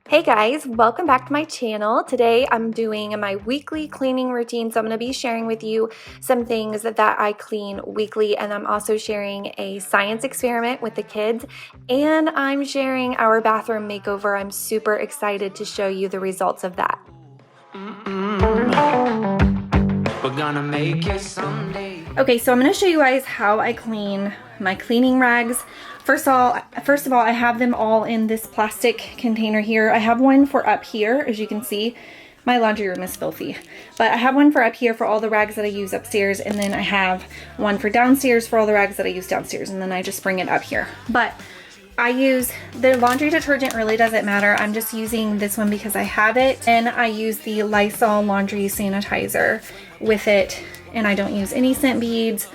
Hey guys, welcome back to my channel. Today I'm doing my weekly cleaning routine, so I'm going to be sharing with you some things that I clean weekly, and I'm also sharing a science experiment with the kids, and I'm sharing our bathroom makeover. I'm super excited to show you the results of that. We're gonna make it someday. Okay, so I'm going to show you guys how I clean my cleaning rags. First of all, I have them all in this plastic container here. I have one for up here, as you can see. My laundry room is filthy. But I have one for up here for all the rags that I use upstairs, and then I have one for downstairs for all the rags that I use downstairs, and then I just bring it up here. But I use the laundry detergent, really doesn't matter. I'm just using this one because I have it. And I use the Lysol laundry sanitizer with it, and I don't use any scent beads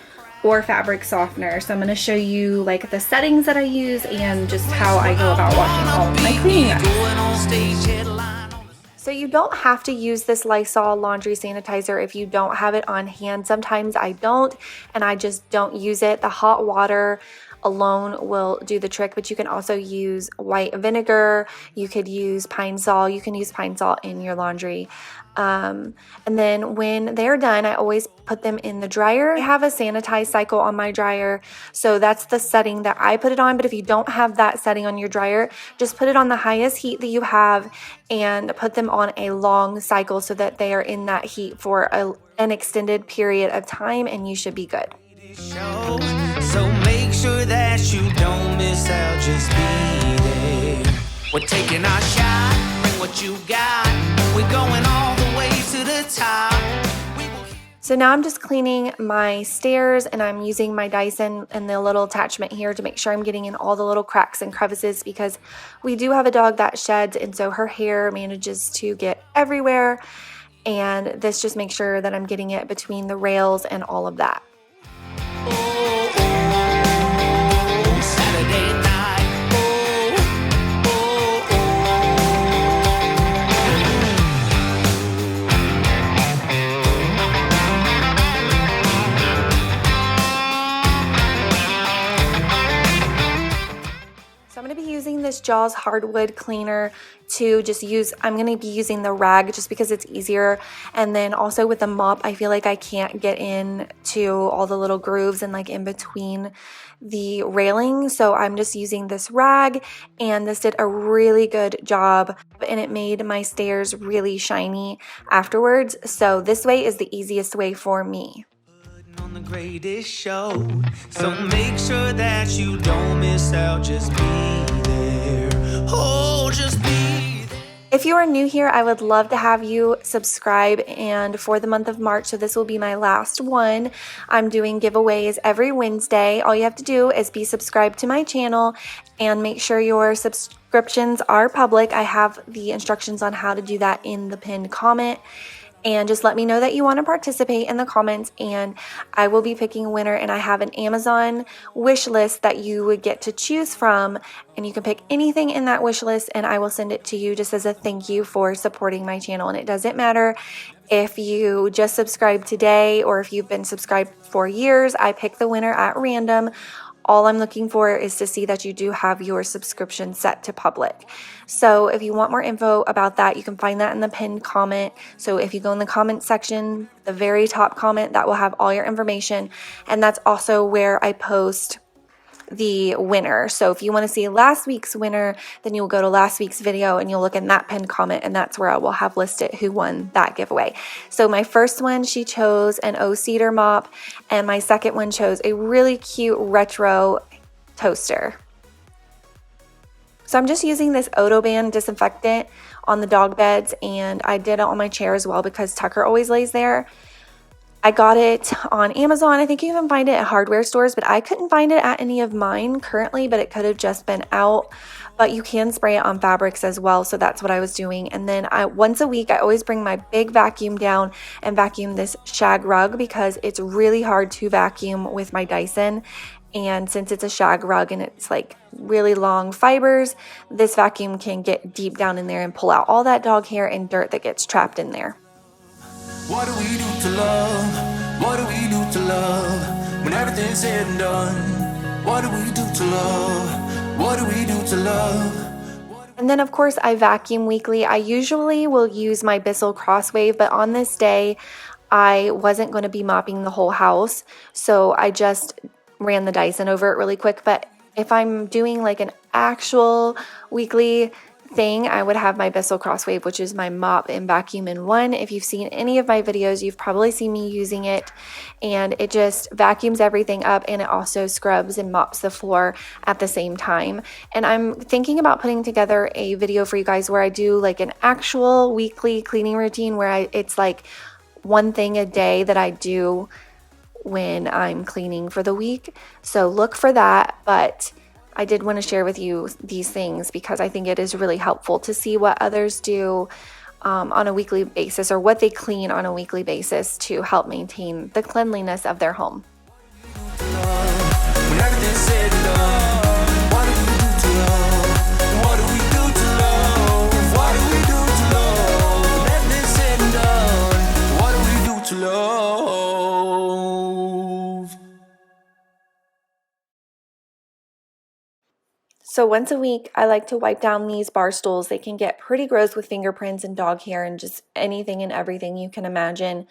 or fabric softener. So I'm going to show you like the settings that I use and just how I go about washing all of my cleaning rags. So you don't have to use this Lysol laundry sanitizer if you don't have it on hand. Sometimes I don't, and I just don't use it. The hot water alone will do the trick, but you can also use white vinegar. You could use Pine Sol. You can use Pine Sol in your laundry. And then when they're done, I always put them in the dryer. I have a sanitize cycle on my dryer, so that's the setting that I put it on. But if you don't have that setting on your dryer, just put it on the highest heat that you have and put them on a long cycle so that they are in that heat for an extended period of time, and you should be good. So make sure that you don't miss out, just be there. We're taking our shot, bring what you got. We're going all the way to the top. So now I'm just cleaning my stairs, and I'm using my Dyson and the little attachment here to make sure I'm getting in all the little cracks and crevices, because we do have a dog that sheds, and so her hair manages to get everywhere, and this just makes sure that I'm getting it between the rails and all of that. I'm going to be using this Jaws hardwood cleaner to just use, I'm going to be using the rag just because it's easier. And then also with the mop, I feel like I can't get in to all the little grooves and like in between the railing. So I'm just using this rag, and this did a really good job, and it made my stairs really shiny afterwards. So this way is the easiest way for me. On the greatest show, so make sure that you don't miss out, just be there. Oh, just be there. If you are new here, I would love to have you subscribe, and for the month of March, so this will be my last one, I'm doing giveaways every Wednesday. All you have to do is be subscribed to my channel and make sure your subscriptions are public. I have the instructions on how to do that in the pinned comment. And just let me know that you want to participate in the comments, and I will be picking a winner. And I have an Amazon wish list that you would get to choose from, and you can pick anything in that wish list, and I will send it to you just as a thank you for supporting my channel. And it doesn't matter if you just subscribed today or if you've been subscribed for years. I pick the winner at random. All I'm looking for is to see that you do have your subscription set to public. So if you want more info about that, you can find that in the pinned comment. So if you go in the comment section, the very top comment, that will have all your information. And that's also where I post the winner. So if you want to see last week's winner, then you'll go to last week's video and you'll look in that pinned comment, and that's where I will have listed who won that giveaway. So my first one, she chose an O-Cedar mop, and my second one chose a really cute retro toaster. So I'm just using this Odoban disinfectant on the dog beds, and I did it on my chair as well because Tucker always lays there. I got it on Amazon. I think you can find it at hardware stores, but I couldn't find it at any of mine currently, but it could have just been out. But you can spray it on fabrics as well, so that's what I was doing. And then once a week, I always bring my big vacuum down and vacuum this shag rug, because it's really hard to vacuum with my Dyson. And since it's a shag rug and it's like really long fibers, this vacuum can get deep down in there and pull out all that dog hair and dirt that gets trapped in there. What do we do to love? What do we do to love? When everything's said and done, what do we do to love? What do we do to love? And then of course I vacuum weekly. I usually will use my Bissell Crosswave, but on this day I wasn't going to be mopping the whole house, so I just ran the Dyson over it really quick. But if I'm doing like an actual weekly thing, I would have my Bissell Crosswave, which is my mop and vacuum in one. If you've seen any of my videos, you've probably seen me using it, and it just vacuums everything up, and it also scrubs and mops the floor at the same time. And I'm thinking about putting together a video for you guys where I do like an actual weekly cleaning routine where it's like one thing a day that I do when I'm cleaning for the week. So look for that, but I did want to share with you these things because I think it is really helpful to see what others do on a weekly basis, or what they clean on a weekly basis to help maintain the cleanliness of their home. So once a week, I like to wipe down these bar stools. They can get pretty gross with fingerprints and dog hair and just anything and everything you can imagine.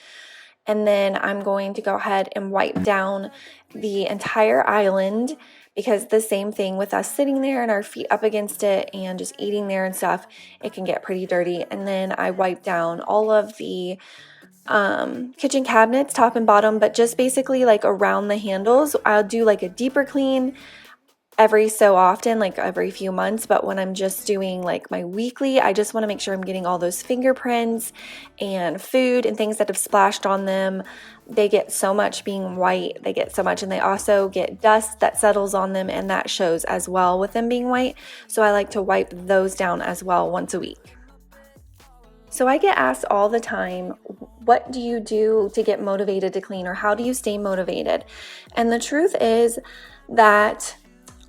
And then I'm going to go ahead and wipe down the entire island, because the same thing with us sitting there and our feet up against it and just eating there and stuff, it can get pretty dirty. And then I wipe down all of the kitchen cabinets, top and bottom, but just basically like around the handles. I'll do like a deeper clean every so often, like every few months, but when I'm just doing like my weekly, I just want to make sure I'm getting all those fingerprints and food and things that have splashed on them. They get so much being white, they get so much, and they also get dust that settles on them, and that shows as well with them being white. So I like to wipe those down as well once a week. So I get asked all the time, what do you do to get motivated to clean, or how do you stay motivated? And the truth is that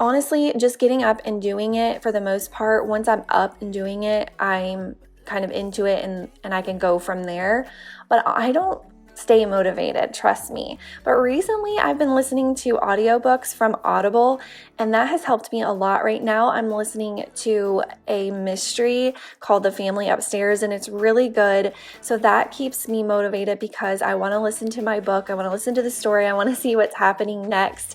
honestly, just getting up and doing it for the most part, once I'm up and doing it, I'm kind of into it and I can go from there. But I don't stay motivated, trust me. But recently I've been listening to audiobooks from Audible, and that has helped me a lot. Right now I'm listening to a mystery called The Family Upstairs, and it's really good. So that keeps me motivated because I want to listen to my book, I want to listen to the story, I want to see what's happening next.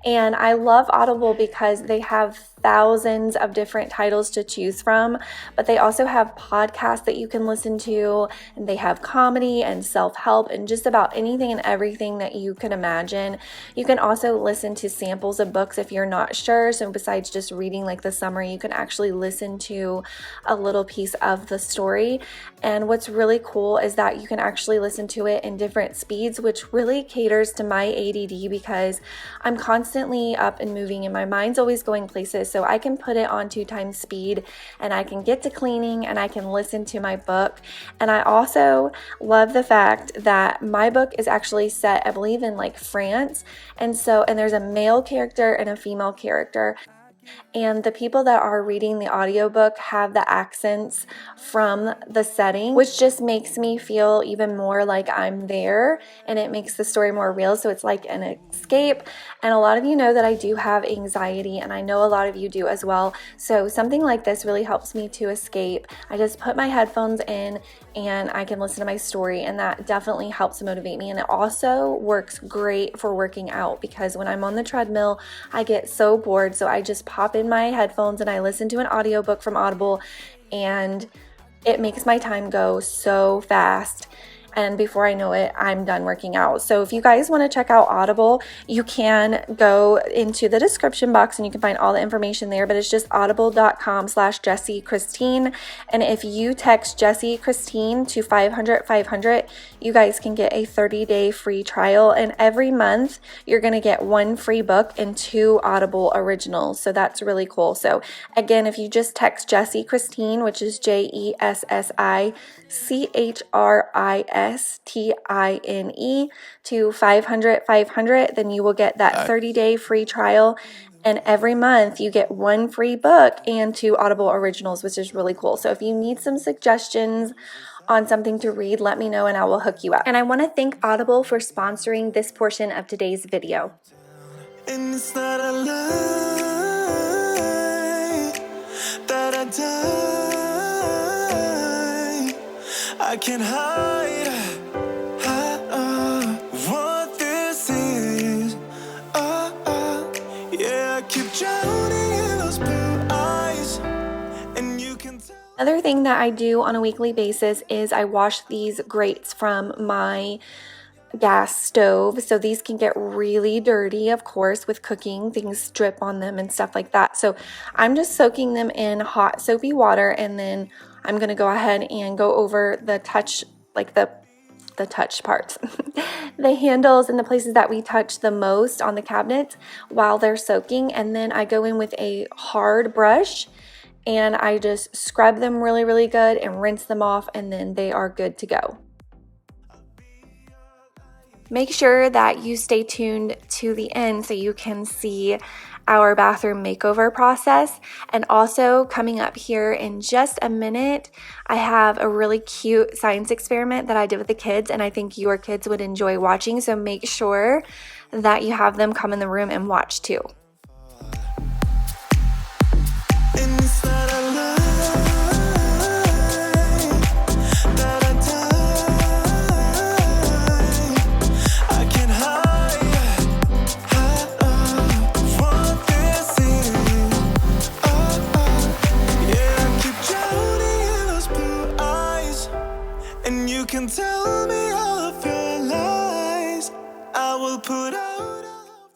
And I love Audible because they have thousands of different titles to choose from, but they also have podcasts that you can listen to, and they have comedy and self-help and just about anything and everything that you can imagine. You can also listen to samples of books if you're not sure. So besides just reading like the summary, you can actually listen to a little piece of the story. And what's really cool is that you can actually listen to it in different speeds, which really caters to my ADD because I'm constantly up and moving and my mind's always going places. So I can put it on 2x speed and I can get to cleaning and I can listen to my book. And I also love the fact that my book is actually set, I believe, in like France. And there's a male character and a female character. And the people that are reading the audiobook have the accents from the setting, which just makes me feel even more like I'm there, and it makes the story more real. So it's like an escape. And a lot of you know that I do have anxiety, and I know a lot of you do as well. So something like this really helps me to escape. I just put my headphones in and I can listen to my story, and that definitely helps motivate me. And it also works great for working out because when I'm on the treadmill, I get so bored. So I just pop in my headphones and I listen to an audiobook from Audible, and it makes my time go so fast. And before I know it, I'm done working out. So if you guys want to check out Audible, you can go into the description box and you can find all the information there, but it's just audible.com/jessichristine. And if you text Jessie Christine to 500 you guys can get a 30-day free trial. And every month you're going to get 1 free book and 2 Audible originals. So that's really cool. So again, if you just text Jessie Christine, which is JESSICHRISTINE to 500, then you will get that 30-day free trial. And every month you get 1 free book and 2 Audible originals, which is really cool. So if you need some suggestions on something to read, let me know and I will hook you up. And I want to thank Audible for sponsoring this portion of today's video. And it's not a lie that I die. I can't hide what this is. Yeah, I keep drowning in those blue eyes, and you can tell. Another thing that I do on a weekly basis is I wash these grates from my gas stove. So these can get really dirty, of course, with cooking. Things drip on them and stuff like that. So I'm just soaking them in hot soapy water, and then I'm going to go ahead and go over the touch, like the touch parts, the handles and the places that we touch the most on the cabinets while they're soaking. And then I go in with a hard brush and I just scrub them really, really good and rinse them off, and then they are good to go. Make sure that you stay tuned to the end so you can see our bathroom makeover process. And also coming up here in just a minute, I have a really cute science experiment that I did with the kids, and I think your kids would enjoy watching. So make sure that you have them come in the room and watch too. Can tell me all of your lies. I will put out.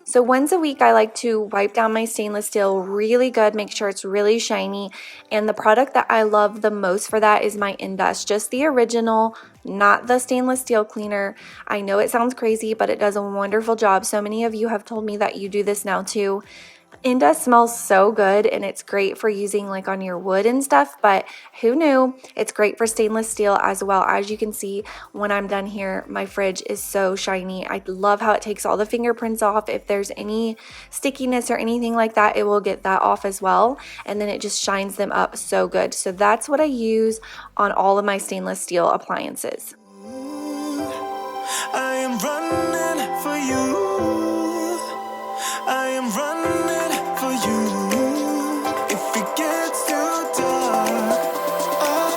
So once a week, I like to wipe down my stainless steel really good, make sure it's really shiny. And the product that I love the most for that is my Indust, just the original, not the stainless steel cleaner. I know it sounds crazy, but it does a wonderful job. So many of you have told me that you do this now too. Indust smells so good, and it's great for using like on your wood and stuff, but who knew? It's great for stainless steel as well. As you can see, when I'm done here, my fridge is so shiny. I love how it takes all the fingerprints off. If there's any stickiness or anything like that, it will get that off as well, and then it just shines them up so good. So that's what I use on all of my stainless steel appliances. I am running for you. I am running for you. If it gets too dark, I'll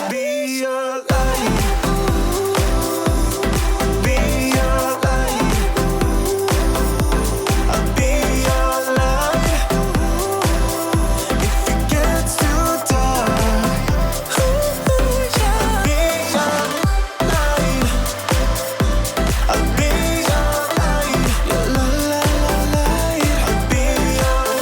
be your light. Be your light. I'll be your light. If it gets too dark, I'll be your light. I'll be your light. Your light. I'll be your light.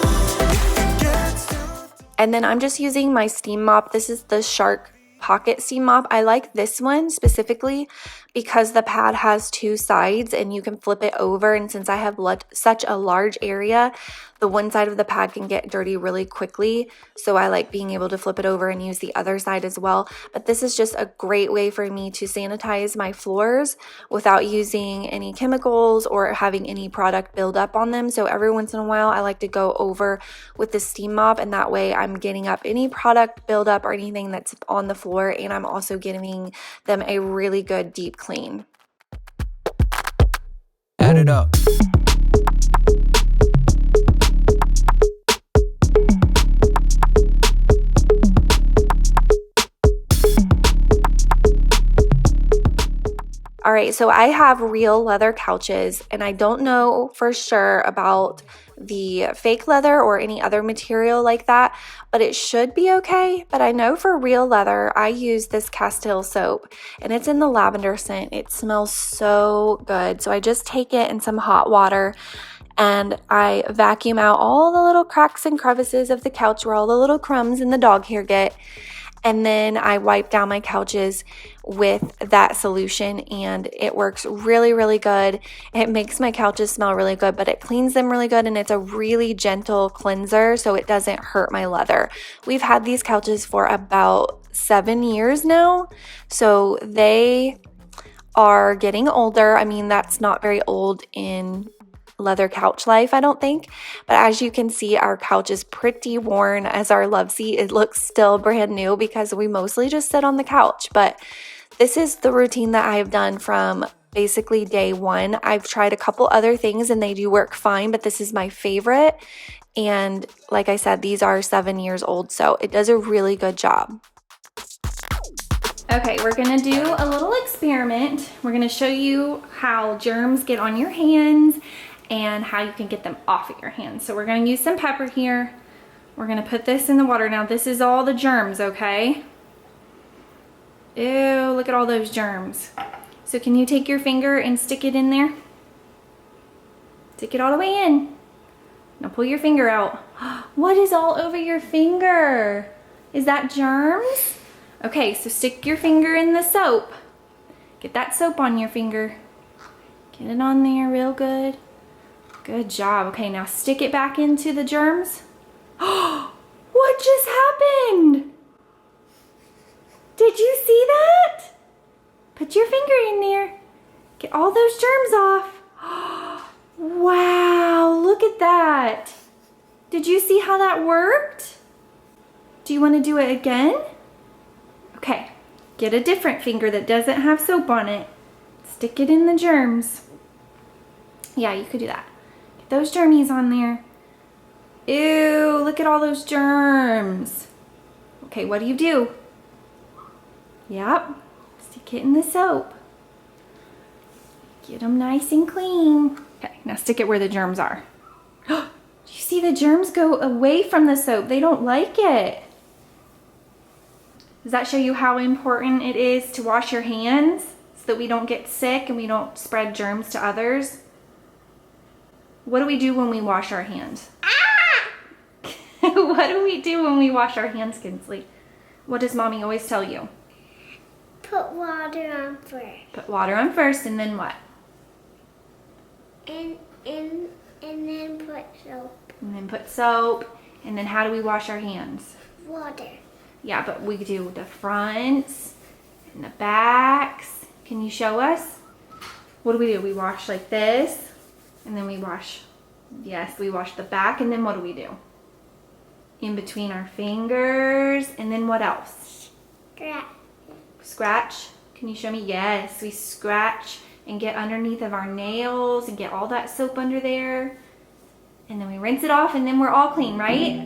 If it gets too dark. And then I'm just using my steam mop. This is the Shark Pocket Steam Mop. I like this one specifically because the pad has two sides and you can flip it over. And since I have such a large area, the one side of the pad can get dirty really quickly. So I like being able to flip it over and use the other side as well. But this is just a great way for me to sanitize my floors without using any chemicals or having any product build up on them. So every once in a while, I like to go over with the steam mop, and that way I'm getting up any product buildup or anything that's on the floor, and I'm also giving them a really good deep clean. Add it up. All right, so I have real leather couches, and I don't know for sure about the fake leather or any other material like that, but it should be okay. But I know for real leather, I use this Castile soap, and it's in the lavender scent. It smells so good. So I just take it in some hot water and I vacuum out all the little cracks and crevices of the couch where all the little crumbs and the dog hair get. And then I wipe down my couches with that solution, and it works really, really good. It makes my couches smell really good, but it cleans them really good, and it's a really gentle cleanser, so it doesn't hurt my leather. We've had these couches for about 7 years now, so they are getting older. I mean, that's not very old in leather couch life, I don't think, but as you can see, our couch is pretty worn. As our love seat, it looks still brand new because we mostly just sit on the couch. But this is the routine that I have done from basically day one. I've tried a couple other things and they do work fine, but this is my favorite. And like I said, these are 7 years old, so it does a really good job. Okay, we're gonna do a little experiment. We're gonna show you how germs get on your hands and how you can get them off of your hands. So we're gonna use some pepper here. We're gonna put this in the water. Now this is all the germs, okay? Ew, look at all those germs. So can you take your finger and stick it in there? Stick it all the way in. Now pull your finger out. What is all over your finger? Is that germs? Okay, so stick your finger in the soap. Get that soap on your finger. Get it on there real good. Good job. Okay, now stick it back into the germs. What just happened? Did you see that? Put your finger in there. Get all those germs off. Wow, look at that. Did you see how that worked? Do you want to do it again? Okay, get a different finger that doesn't have soap on it. Stick it in the germs. Yeah, you could do that. Get those germies on there. Ew, look at all those germs. Okay, what do? Yep, stick it in the soap. Get them nice and clean. Okay, now stick it where the germs are. Do you see the germs go away from the soap? They don't like it. Does that show you how important it is to wash your hands so that we don't get sick and we don't spread germs to others? What do we do when we wash our hands? What do we do when we wash our hands, Kinsley? What does Mommy always tell you? Put water on first. Put water on first and then what? And then put soap. And then put soap. And then how do we wash our hands? Water. Yeah, but we do the fronts and the backs. Can you show us? What do? We wash like this. And then we wash, yes, we wash the back. And then what do? In between our fingers. And then what else? Scratch. Scratch. Can you show me? Yes, we scratch and get underneath of our nails and get all that soap under there. And then we rinse it off and then we're all clean, right?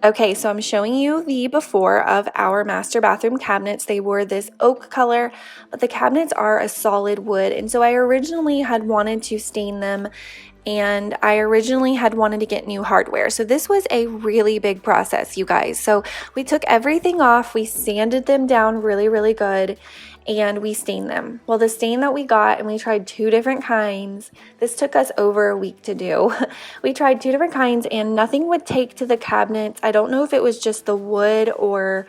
Okay, so I'm showing you the before of our master bathroom cabinets. They were this oak color, but the cabinets are a solid wood. And so I originally had wanted to stain them, and I originally had wanted to get new hardware. So this was a really big process, you guys. So we took everything off, we sanded them down really, really good, and we stained them. Well, the stain that we got, and we tried 2 different kinds. This took us over a week to do. We tried 2 different kinds and nothing would take to the cabinets. I don't know if it was just the wood or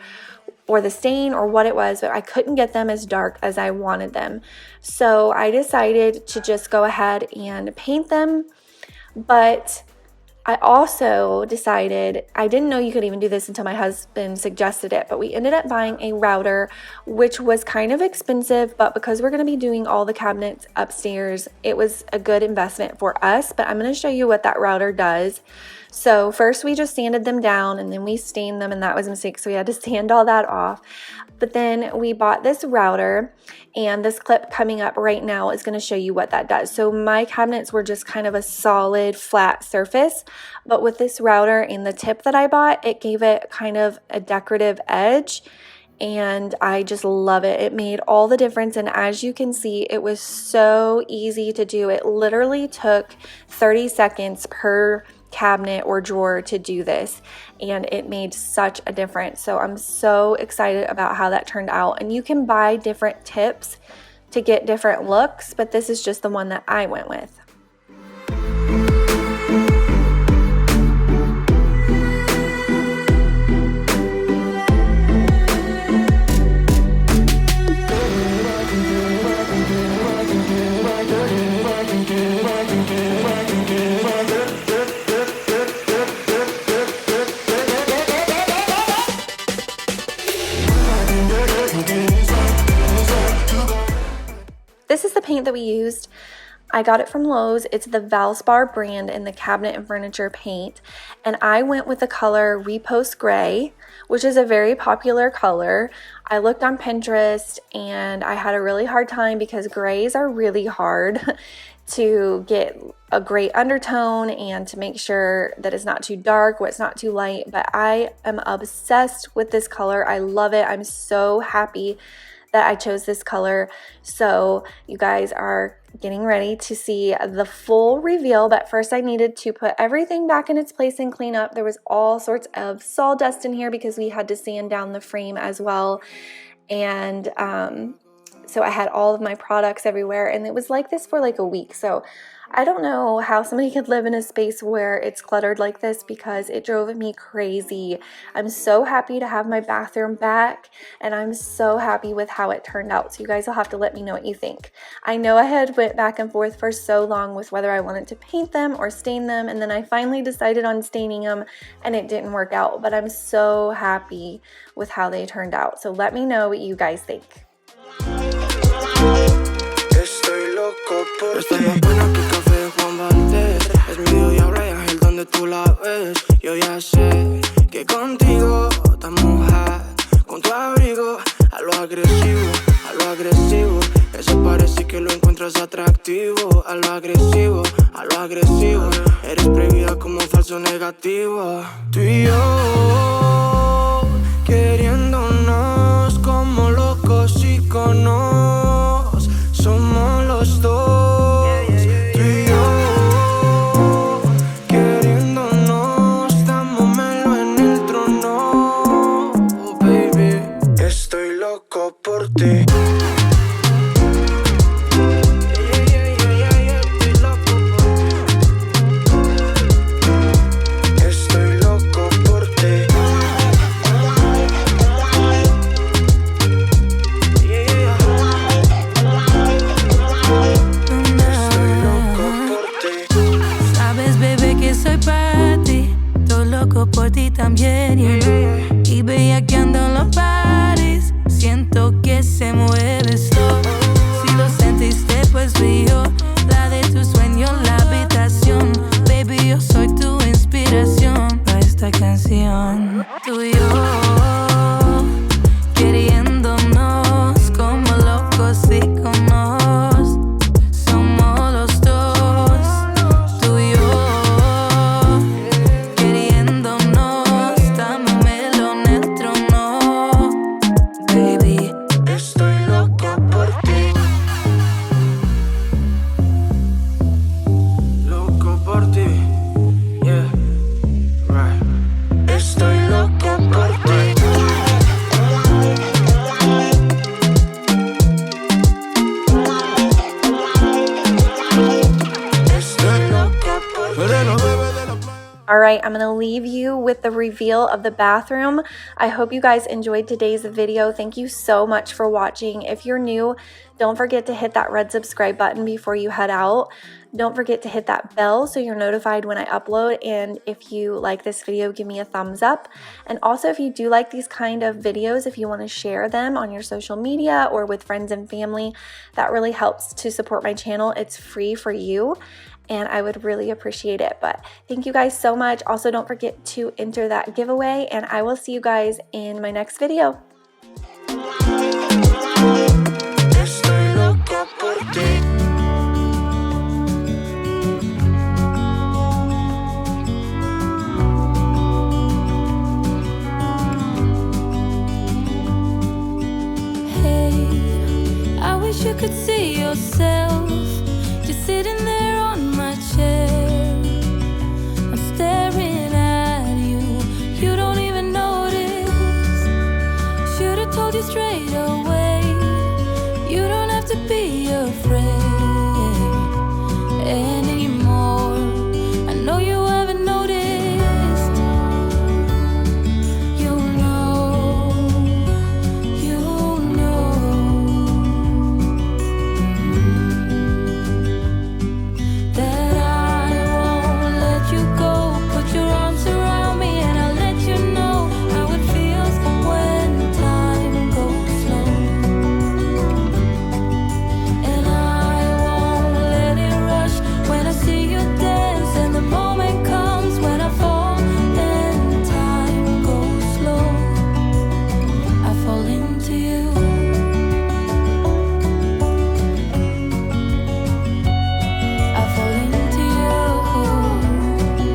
the stain or what it was, but I couldn't get them as dark as I wanted them. So I decided to just go ahead and paint them. But I also decided, I didn't know you could even do this until my husband suggested it, but we ended up buying a router, which was kind of expensive, but because we're going to be doing all the cabinets upstairs, it was a good investment for us. But I'm going to show you what that router does. So first we just sanded them down and then we stained them, and that was a mistake, so we had to sand all that off. But then we bought this router, and this clip coming up right now is going to show you what that does. So my cabinets were just kind of a solid flat surface, but with this router and the tip that I bought, it gave it kind of a decorative edge, and I just love it. It made all the difference, and as you can see, it was so easy to do. It literally took 30 seconds per cabinet or drawer to do this, and it made such a difference. So I'm so excited about how that turned out. And you can buy different tips to get different looks, but this is just the one that I went with. This is the paint that we used. I got it from Lowe's. It's the Valspar brand in the cabinet and furniture paint. And I went with the color Repost Gray, which is a very popular color. I looked on Pinterest and I had a really hard time because grays are really hard to get a gray undertone and to make sure that it's not too dark or it's not too light. But I am obsessed with this color. I love it. I'm so happy that I chose this color. So you guys are getting ready to see the full reveal, but first I needed to put everything back in its place and clean up. There was all sorts of sawdust in here because we had to sand down the frame as well. And so I had all of my products everywhere, and it was like this for like a week. So I don't know how somebody could live in a space where it's cluttered like this because it drove me crazy. I'm so happy to have my bathroom back, and I'm so happy with how it turned out. So you guys will have to let me know what you think. I know I had went back and forth for so long with whether I wanted to paint them or stain them, and then I finally decided on staining them, and it didn't work out. But I'm so happy with how they turned out. So let me know what you guys think. Estoy loco por ti. Estás más buena que café de Juan Valdez. Es mío y ahora es el donde tú la ves. Yo ya sé que contigo estamos hot. Con tu abrigo a lo agresivo, a lo agresivo. Eso parece que lo encuentras atractivo. A lo agresivo, a lo agresivo. Eres prohibida como falso negativo. Tú y yo queriéndonos como locos iconos. Somos los dos, tú y yo, queriéndonos, dámosmelo en el trono, oh, baby. Estoy loco por ti. Por ti también, y bellaqueando en los bares, siento que se mueve slow. Si lo sentiste, pues fui yo, la de tu sueño, la habitación. Baby, yo soy tu inspiración para esta canción. Tú y yo, queriéndonos como locos iconos. Somos los dos, tú y yo. All right, I'm going to leave you with the reveal of the bathroom. I hope you guys enjoyed today's video. Thank you so much for watching. If you're new, don't forget to hit that red subscribe button before you head out. Don't forget to hit that bell so you're notified when I upload. And if you like this video, give me a thumbs up. And also, if you do like these kind of videos, if you want to share them on your social media or with friends and family, that really helps to support my channel. It's free for you, and I would really appreciate it. But thank you guys so much. Also, don't forget to enter that giveaway, and I will see you guys in my next video. Estoy loco por ti. Hey, I wish you could see yourself just sitting there on my chair. I'm staring at you, you don't even notice. Should've told you straight away, you don't have to be afraid.